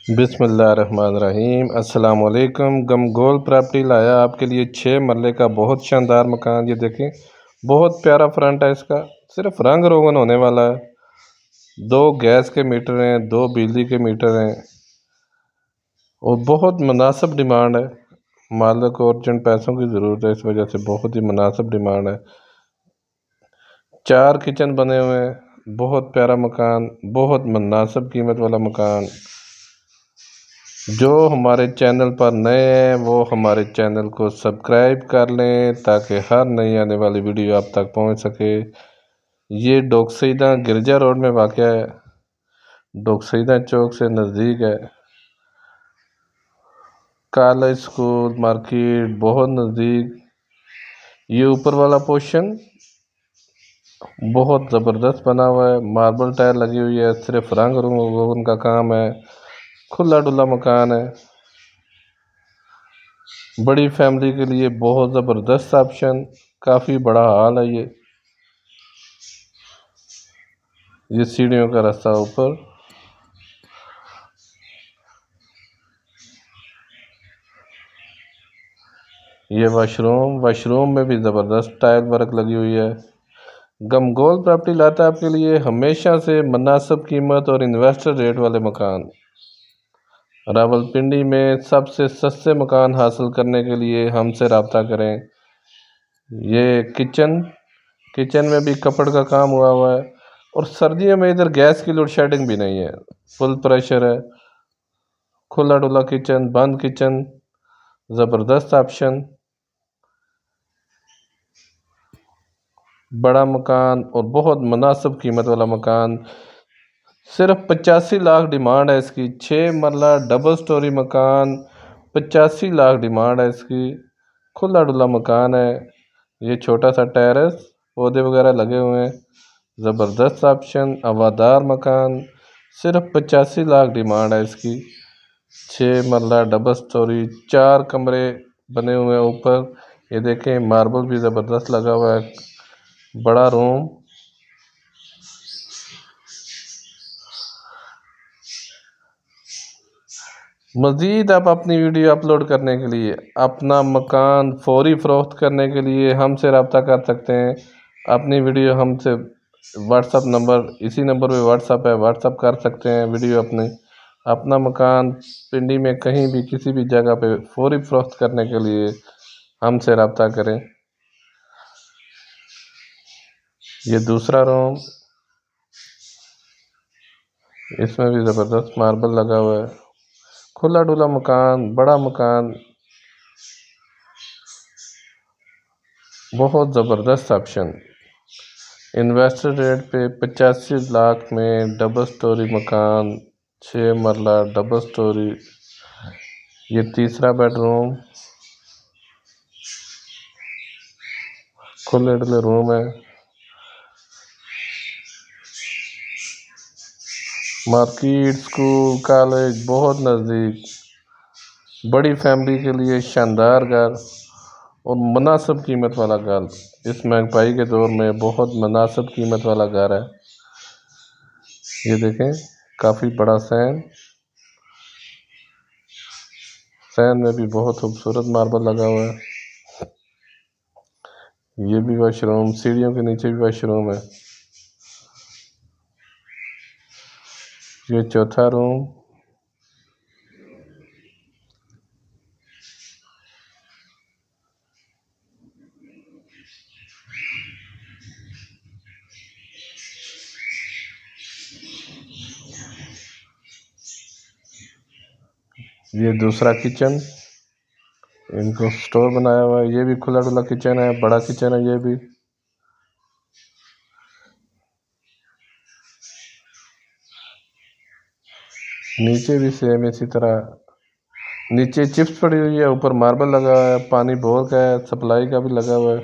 बिस्मिल्लाहिर्रहमानिर्रहीम। अस्सलाम वालेकुम। गमगोल प्रॉपर्टी लाया आपके लिए 6 मरले का बहुत शानदार मकान। ये देखें, बहुत प्यारा फ्रंट है इसका। सिर्फ रंग रोगन होने वाला है। 2 गैस के मीटर हैं, 2 बिजली के मीटर हैं और बहुत मुनासिब डिमांड है। मालिक को अर्जेंट पैसों की ज़रूरत है, इस वजह से बहुत ही मुनासिब डिमांड है। 4 किचन बने हुए हैं। बहुत प्यारा मकान, बहुत मुनासिब कीमत वाला मकान। जो हमारे चैनल पर नए हैं वो हमारे चैनल को सब्सक्राइब कर लें ताकि हर नई आने वाली वीडियो आप तक पहुंच सके। ये डोकसईदा गिरजा रोड में वाक़या है। डोकसईदा चौक से नज़दीक है। कॉलेज स्कूल मार्केट बहुत नज़दीक। ये ऊपर वाला पोर्शन बहुत ज़बरदस्त बना हुआ है। मार्बल टाइल लगी हुई है। सिर्फ रंग रोगन का काम है। खुला डुला मकान है। बड़ी फैमिली के लिए बहुत ज़बरदस्त ऑप्शन। काफ़ी बड़ा हॉल है। ये सीढ़ियों का रास्ता ऊपर। ये वॉशरूम में भी ज़बरदस्त टाइल वर्क लगी हुई है। गमगोल प्रॉपर्टी लाता है आपके लिए हमेशा से मुनासिब कीमत और इन्वेस्टर रेट वाले मकान। रावलपिंडी में सबसे सस्ते मकान हासिल करने के लिए हमसे रब्ता करें। ये किचन में भी कपड़ का काम हुआ है और सर्दियों में इधर गैस की लोड शेडिंग भी नहीं है। फुल प्रेशर है। खुला डुला किचन, बंद किचन, ज़बरदस्त ऑप्शन। बड़ा मकान और बहुत मुनासिब कीमत वाला मकान। सिर्फ 85 लाख डिमांड है इसकी। 6 मरला डबल स्टोरी मकान, 85 लाख डिमांड है इसकी। खुला डुला मकान है। ये छोटा सा टेरेस, पौधे वगैरह लगे हुए हैं। ज़बरदस्त ऑप्शन, हवादार मकान। सिर्फ 85 लाख डिमांड है इसकी। 6 मरला डबल स्टोरी, 4 कमरे बने हुए हैं ऊपर। ये देखें, मार्बल भी ज़बरदस्त लगा हुआ है। बड़ा रूम। मज़ीद आप अपनी वीडियो अपलोड करने के लिए, अपना मकान फौरी फ़रोख्त करने के लिए हमसे रब्ता कर सकते हैं। अपनी वीडियो हमसे व्हाट्सअप नंबर, इसी नंबर पे व्हाट्सअप है, व्हाट्सअप कर सकते हैं वीडियो अपना मकान पिंडी में कहीं भी किसी भी जगह पे फौरी फ़रोख्त करने के लिए हमसे रब्ता करें। ये दूसरा रूम, इसमें भी ज़बरदस्त मार्बल लगा हुआ है। खुला डुला मकान, बड़ा मकान, बहुत ज़बरदस्त ऑप्शन। इन्वेस्टर रेट पे 85 लाख में डबल स्टोरी मकान, 6 मरला डबल स्टोरी। ये तीसरा बेडरूम, खुले डुले रूम है। मार्केट, स्कूल, कॉलेज बहुत नज़दीक। बड़ी फैमिली के लिए शानदार घर और मुनासिब कीमत वाला घर। इस महंगाई के दौर में बहुत मुनासिब कीमत वाला घर है। ये देखें, काफ़ी बड़ा सैन में भी बहुत खूबसूरत मार्बल लगा हुआ है। ये भी वॉशरूम, सीढ़ियों के नीचे भी वॉशरूम है। ये चौथा रूम। ये दूसरा किचन, इनको स्टोर बनाया हुआ है। ये भी खुला डुला किचन है, बड़ा किचन है। ये भी नीचे भी सेम इसी तरह। नीचे चिप्स पड़ी हुई है, ऊपर मार्बल लगा हुआ है, पानी बोर का है, सप्लाई का भी लगा हुआ है।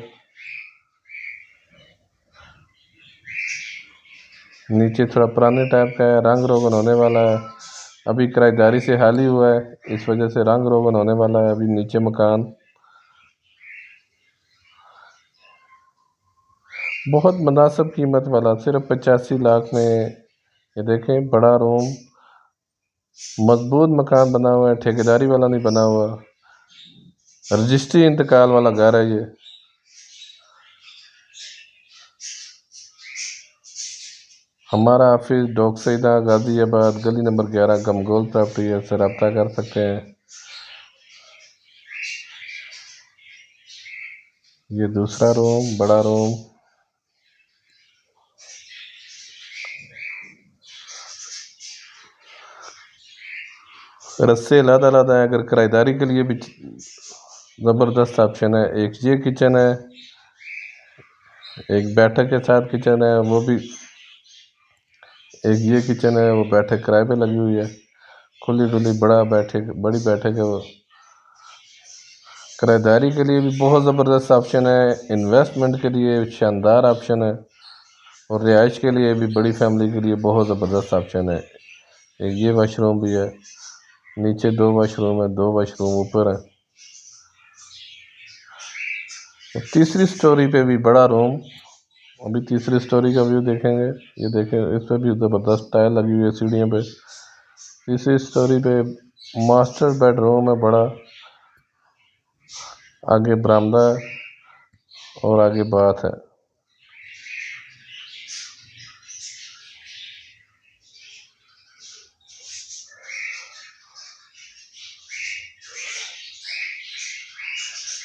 नीचे थोड़ा पुराने टाइप का है, रंग रोगन होने वाला है। अभी किराएदारी से हाली हुआ है, इस वजह से रंग रोगन होने वाला है अभी नीचे मकान। बहुत मुनासिब कीमत वाला, सिर्फ 85 लाख में। ये देखें, बड़ा रूम, मजबूत मकान बना हुआ है, ठेकेदारी वाला नहीं बना हुआ। रजिस्ट्री इंतकाल वाला घर है ये। हमारा ऑफिस डॉक सईदा गाजियाबाद गली नंबर 11 गमगोल प्रॉपर्टी से रब्ता कर सकते हैं। ये दूसरा रूम, बड़ा रूम। रस्से अलग-अलग है। अगर किराएदारी के लिए भी ज़बरदस्त ऑप्शन है। एक ये किचन है, एक बैठक के साथ किचन है, वो भी एक ये किचन है, वो बैठक किराए पे लगी हुई है, खुली डुली बड़ी बैठक है वो। किराएदारी के लिए भी बहुत ज़बरदस्त ऑप्शन है, इन्वेस्टमेंट के लिए शानदार ऑप्शन है, और रिहाइश के लिए भी बड़ी फैमिली के लिए बहुत ज़बरदस्त ऑप्शन है। एक ये वाशरूम भी है, नीचे 2 वाशरूम है, 2 वाशरूम ऊपर है। तीसरी स्टोरी पे भी बड़ा रूम। अभी तीसरी स्टोरी का व्यू देखेंगे। ये देखें, इस पर भी ज़बरदस्त टाइल लगी हुई है सीढ़ियों पे। तीसरी स्टोरी पे मास्टर बेडरूम है बड़ा, आगे बरामदा है और आगे बाथ है।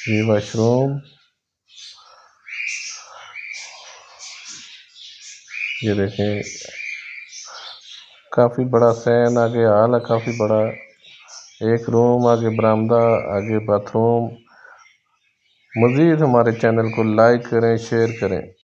ये वाशरूम, ये देखें, काफ़ी बड़ा सैन, आगे हॉल है काफ़ी बड़ा, एक रूम, आगे बरामदा, आगे बाथरूम। मज़ीद हमारे चैनल को लाइक करें, शेयर करें।